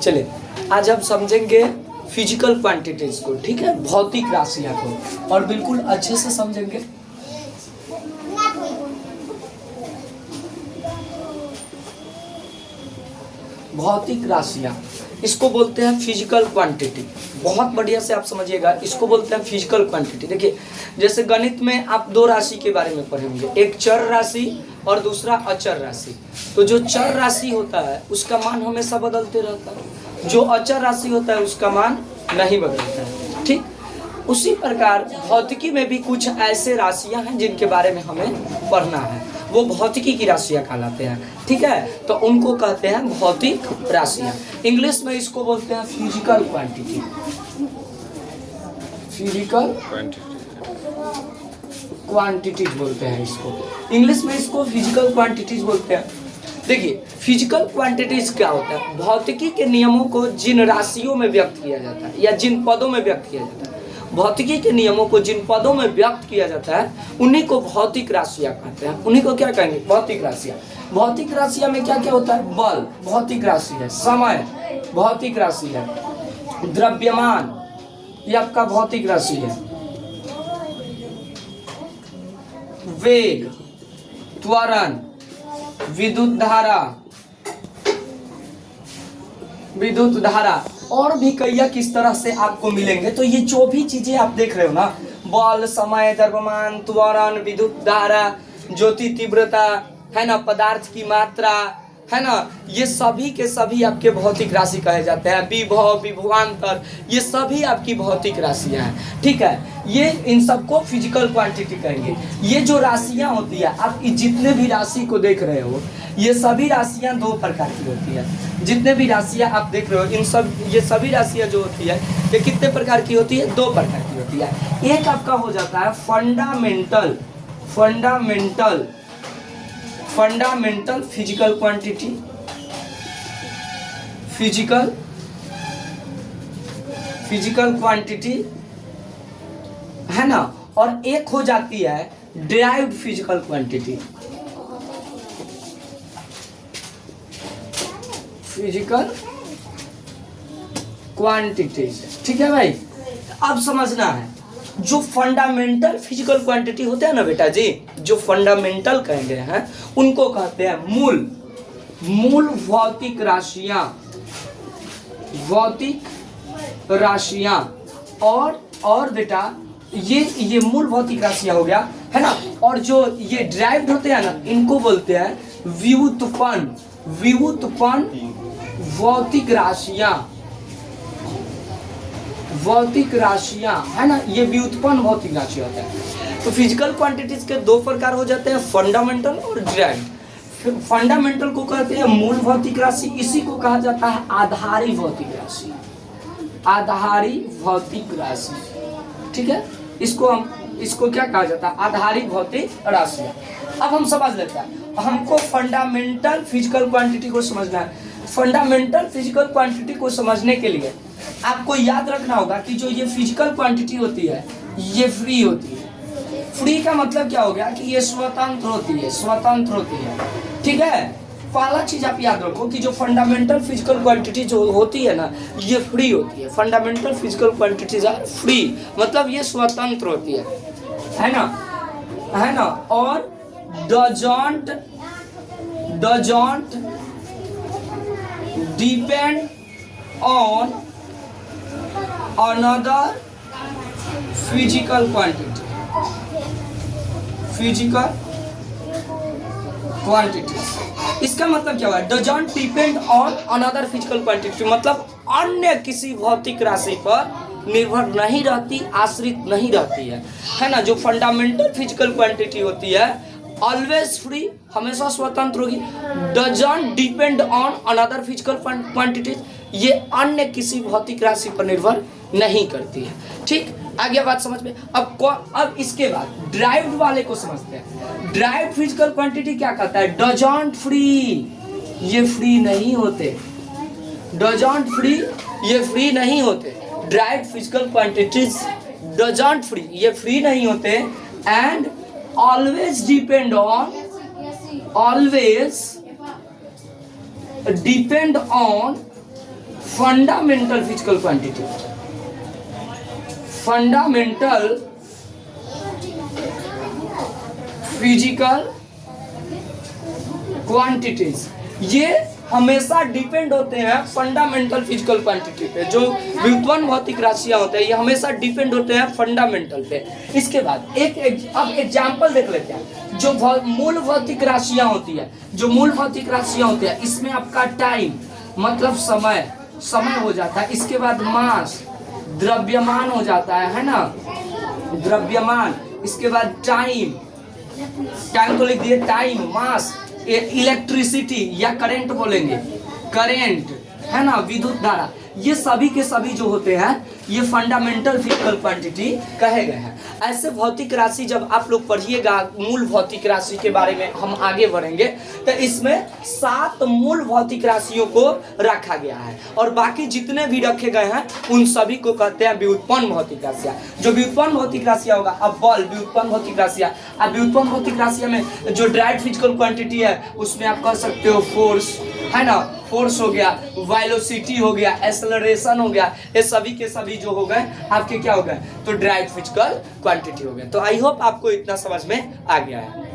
चलिए आज हम समझेंगे फिजिकल क्वांटिटीज को, ठीक है, भौतिक राशियां को, और बिल्कुल अच्छे से समझेंगे। भौतिक राशियां, इसको बोलते हैं फिजिकल क्वांटिटी। बहुत बढ़िया से आप समझिएगा, इसको बोलते हैं फिजिकल क्वांटिटी। देखिए जैसे गणित में आप दो राशि के बारे में पढ़ेंगे, एक चर राशि और दूसरा अचर राशि। तो जो चर राशि होता है उसका मान हमेशा बदलते रहता है, जो अचर राशि होता है उसका मान नहीं बदलता है, ठीक। उसी प्रकार भौतिकी में भी कुछ ऐसे राशियां हैं जिनके बारे में हमें पढ़ना है, वो भौतिकी की राशियां कहलाते हैं, ठीक है। तो उनको कहते हैं भौतिक राशियां। इंग्लिश में इसको बोलते हैं फिजिकल क्वांटिटी, फिजिकल क्वांटिटीज बोलते हैं इसको, इंग्लिश में इसको फिजिकल क्वांटिटीज बोलते हैं। देखिए फिजिकल क्वांटिटीज क्या होता है, भौतिकी के नियमों को जिन राशियों में व्यक्त किया जाता है या जिन पदों में व्यक्त किया जाता है, भौतिकी के नियमों को जिन पदों में व्यक्त किया जाता है उन्हीं को भौतिक राशियां कहते हैं। उन्हीं को क्या कहेंगे, भौतिक राशियां। भौतिक राशियां में क्या क्या होता है, बल भौतिक राशि है, समय भौतिक राशि है, द्रव्यमान ये आपका भौतिक राशि है, वेग, त्वरण, विद्युत धारा और भी कई किस तरह से आपको मिलेंगे। तो ये जो भी चीजें आप देख रहे हो ना, बल, समय, द्रव्यमान, त्वरण, विद्युत धारा, ज्योति तीव्रता, है ना, पदार्थ की मात्रा, है ना, ये सभी के सभी आपके भौतिक राशि कहे जाते हैं। विभव, विभवांतर, ये सभी आपकी भौतिक राशियां हैं, ठीक है। ये इन सबको फिजिकल क्वांटिटी कहेंगे। ये जो राशियां होती है, आप जितने भी राशि को देख रहे हो, ये सभी राशियां दो प्रकार की होती है। जितने भी राशियां आप देख रहे हो, इन सब ये सभी राशियां जो होती है ये कितने प्रकार की होती है, दो प्रकार की होती है। एक आपका हो जाता है fundamental physical quantity, physical quantity, है ना, और एक हो जाती है derived physical quantity, physical quantities, ठीक है भाई। अब समझना है, जो फंडामेंटल फिजिकल क्वांटिटी होते हैं ना बेटा जी, जो फंडामेंटल कहेंगे हैं उनको कहते हैं मूल भौतिक राशियां, और बेटा ये मूल भौतिक राशियां हो गया, है ना। और जो ये ड्राइव्ड होते हैं ना, इनको बोलते हैं व्युत्पन्न भौतिक राशियां, है ना, ये व्युत्पन्न भौतिक राशियां होते हैं। तो फिजिकल क्वांटिटीज के दो प्रकार हो जाते हैं, फंडामेंटल और ड्राइव्ड। फंडामेंटल को कहते हैं मूल भौतिक राशि, इसी को कहा जाता है आधारी भौतिक राशि, ठीक है। इसको क्या कहा जाता है, आधारी भौतिक राशि। अब हम समझ लेते हैं, हमको फंडामेंटल फिजिकल क्वांटिटी को समझना है। फंडामेंटल फिजिकल क्वांटिटी को समझने के लिए आपको याद रखना होगा कि जो ये फिजिकल क्वांटिटी होती है ये फ्री होती है। फ्री का मतलब क्या हो गया कि ये स्वतंत्र होती है, ठीक है। पहला चीज आप याद रखो कि जो फंडामेंटल फिजिकल क्वांटिटी जो होती है ना, ये फ्री होती है। Fundamental physical quantities are free, मतलब ये स्वतंत्र होती है ना, और doesn't depend on another physical quantity. इसका मतलब क्या हुआ, doesn't depend on another physical quantity, मतलब अन्य किसी भौतिक राशि पर निर्भर नहीं रहती, आश्रित नहीं रहती है ना। जो फंडामेंटल फिजिकल क्वांटिटी होती है ऑलवेज फ्री, हमेशा स्वतंत्र होगी। Doesn't depend on another physical quantities, ये अन्य किसी भौतिक राशि पर निर्भर नहीं करती है, ठीक। आगे बात समझ में। अब इसके बाद ड्राइव्ड वाले को समझते हैं। ड्राइव्ड फिजिकल क्वांटिटी क्या कहता है, डजंट फ्री, ये फ्री नहीं होते, डजंट फ्री, ये फ्री नहीं होते। Derived physical quantities doesn't free, ये फ्री नहीं होते, and always depend on fundamental physical quantity, fundamental physical quantities, ये हमेशा डिपेंड होते हैं फंडामेंटल फिजिकल क्वांटिटी पे। जो व्युत्पन्न भौतिक राशियां होते हैं ये हमेशा डिपेंड होते हैं फंडामेंटल पे। इसके बाद अब एग्जांपल देख लेते हैं। जो मूल भौतिक राशियां होती है, जो मूल भौतिक राशियां होती है, इसमें आपका टाइम मतलब समय हो जाता है। इसके बाद मास द्रव्यमान हो जाता है ना, द्रव्यमान। इसके बाद टाइम तो लिख दिए, टाइम, मास, इलेक्ट्रिसिटी या करंट बोलेंगे, करंट है ना, विद्युत धारा। ये सभी के सभी जो होते हैं ये फंडामेंटल फिजिकल क्वांटिटी कहे गए हैं। ऐसे भौतिक राशि जब आप लोग पढ़िएगा, मूल भौतिक राशि के बारे में हम आगे बढ़ेंगे, तो इसमें 7 मूल भौतिक राशियों को रखा गया है और बाकी जितने भी रखे गए हैं उन सभी को कहते हैं व्युत्पन्न भौतिक राशियां। जो व्युत्पन्न भौतिक राशियां होगा, अब बल व्युत्पन्न भौतिक राशियां, अब व्युत्पन्न भौतिक राशियां में जो डायरेक्ट फिजिकल क्वांटिटी है उसमें आप कह सकते हो फोर्स, है ना, फोर्स हो गया, वेलोसिटी हो गया, एक्सेलरेशन हो गया, ये सभी के सभी जो हो गए आपके क्या हो गए, तो डायरेक्ट फिजिकल क्वांटिटी हो गए। तो आई होप आपको इतना समझ में आ गया है।